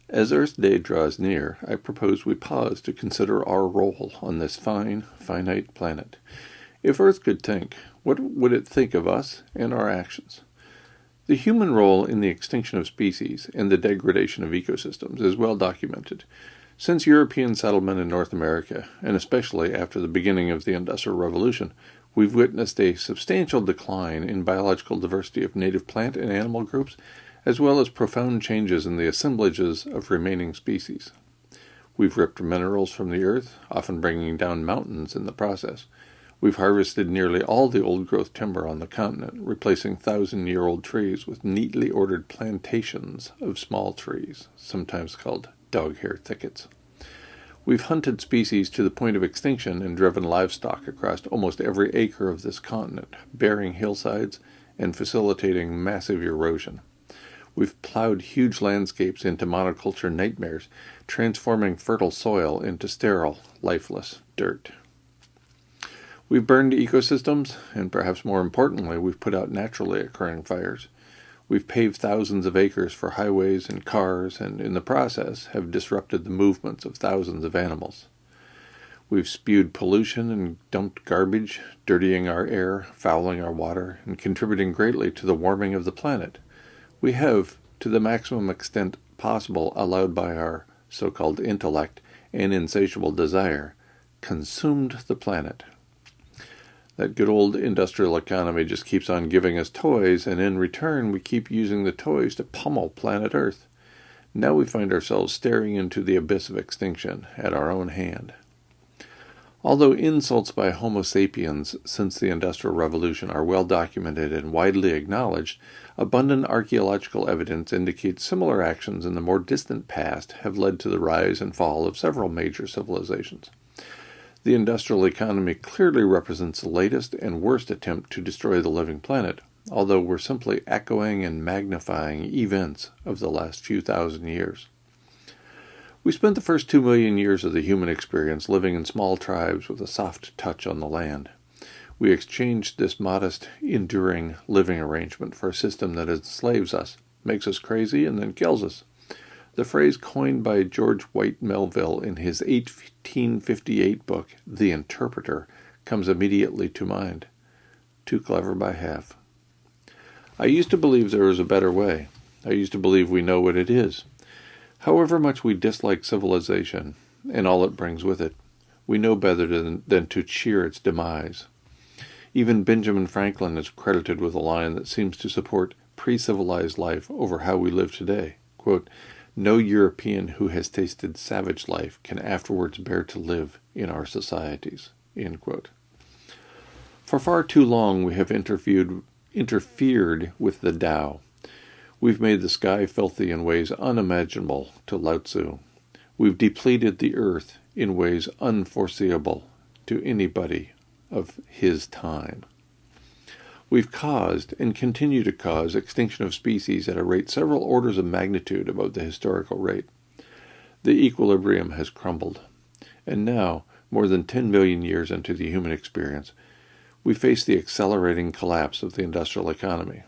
As Earth Day draws near, I propose we pause to consider our role on this finite planet. If Earth could think, what would it think of us and our actions? The human role in the extinction of species and the degradation of ecosystems is well documented. Since European settlement in North America, and especially after the beginning of the Industrial Revolution, we've witnessed a substantial decline in biological diversity of native plant and animal groups, as well as profound changes in the assemblages of remaining species. We've ripped minerals from the earth, often bringing down mountains in the process. We've harvested nearly all the old-growth timber on the continent, replacing thousand-year-old trees with neatly ordered plantations of small trees, sometimes called dog-hair thickets. We've hunted species to the point of extinction and driven livestock across almost every acre of this continent, bearing hillsides and facilitating massive erosion. We've plowed huge landscapes into monoculture nightmares, transforming fertile soil into sterile, lifeless dirt. We've burned ecosystems, and perhaps more importantly, we've put out naturally occurring fires. We've paved thousands of acres for highways and cars, and in the process have disrupted the movements of thousands of animals. We've spewed pollution and dumped garbage, dirtying our air, fouling our water, and contributing greatly to the warming of the planet. We have, to the maximum extent possible allowed by our so-called intellect and insatiable desire, consumed the planet. That good old industrial economy just keeps on giving us toys, and in return we keep using the toys to pummel planet Earth. Now we find ourselves staring into the abyss of extinction at our own hand. Although insults by Homo sapiens since the Industrial Revolution are well documented and widely acknowledged, abundant archaeological evidence indicates similar actions in the more distant past have led to the rise and fall of several major civilizations. The industrial economy clearly represents the latest and worst attempt to destroy the living planet, although we're simply echoing and magnifying events of the last few thousand years. We spent the first 2 million years of the human experience living in small tribes with a soft touch on the land. We exchanged this modest, enduring living arrangement for a system that enslaves us, makes us crazy, and then kills us. The phrase coined by George White Melville in his 1858 book, The Interpreter, comes immediately to mind. Too clever by half. I used to believe there was a better way. I used to believe we know what it is. However much we dislike civilization, and all it brings with it, we know better than to cheer its demise. Even Benjamin Franklin is credited with a line that seems to support pre-civilized life over how we live today. Quote, "No European who has tasted savage life can afterwards bear to live in our societies." End quote. For far too long we have interfered with the Tao. We've made the sky filthy in ways unimaginable to Lao Tzu. We've depleted the earth in ways unforeseeable to anybody of his time. We've caused and continue to cause extinction of species at a rate several orders of magnitude above the historical rate. The equilibrium has crumbled, and now, more than 10 million years into the human experience, we face the accelerating collapse of the industrial economy.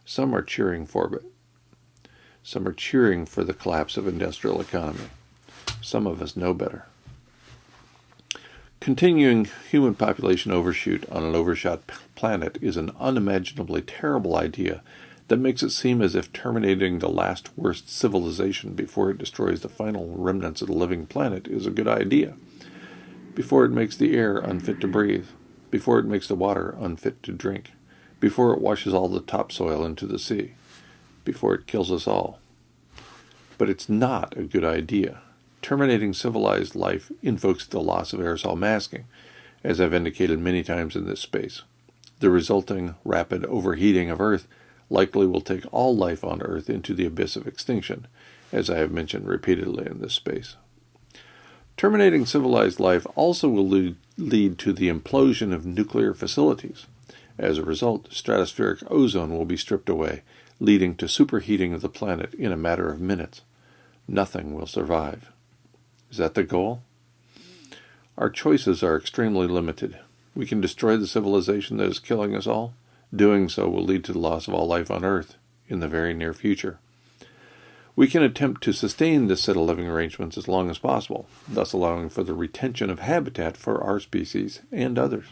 Some are cheering for it. Some are cheering for the collapse of industrial economy. Some of us know better. Continuing human population overshoot on an overshot planet is an unimaginably terrible idea that makes it seem as if terminating the last worst civilization before it destroys the final remnants of the living planet is a good idea. Before it makes the air unfit to breathe, before it makes the water unfit to drink, before it washes all the topsoil into the sea, before it kills us all. But it's not a good idea. Terminating civilized life invokes the loss of aerosol masking, as I've indicated many times in this space. The resulting rapid overheating of Earth likely will take all life on Earth into the abyss of extinction, as I have mentioned repeatedly in this space. Terminating civilized life also will lead to the implosion of nuclear facilities. As a result, stratospheric ozone will be stripped away, leading to superheating of the planet in a matter of minutes. Nothing will survive. Is that the goal? Our choices are extremely limited. We can destroy the civilization that is killing us all. Doing so will lead to the loss of all life on Earth in the very near future. We can attempt to sustain this set of living arrangements as long as possible, thus allowing for the retention of habitat for our species and others.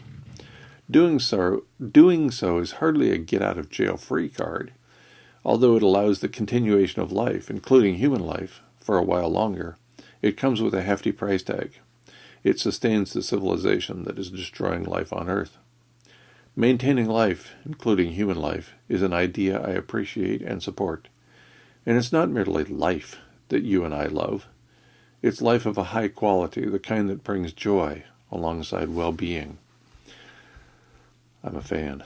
Doing so is hardly a get-out-of-jail-free card, although it allows the continuation of life, including human life, for a while longer. It comes with a hefty price tag. It sustains the civilization that is destroying life on Earth. Maintaining life, including human life, is an idea I appreciate and support. And it's not merely life that you and I love. It's life of a high quality, the kind that brings joy alongside well-being. I'm a fan.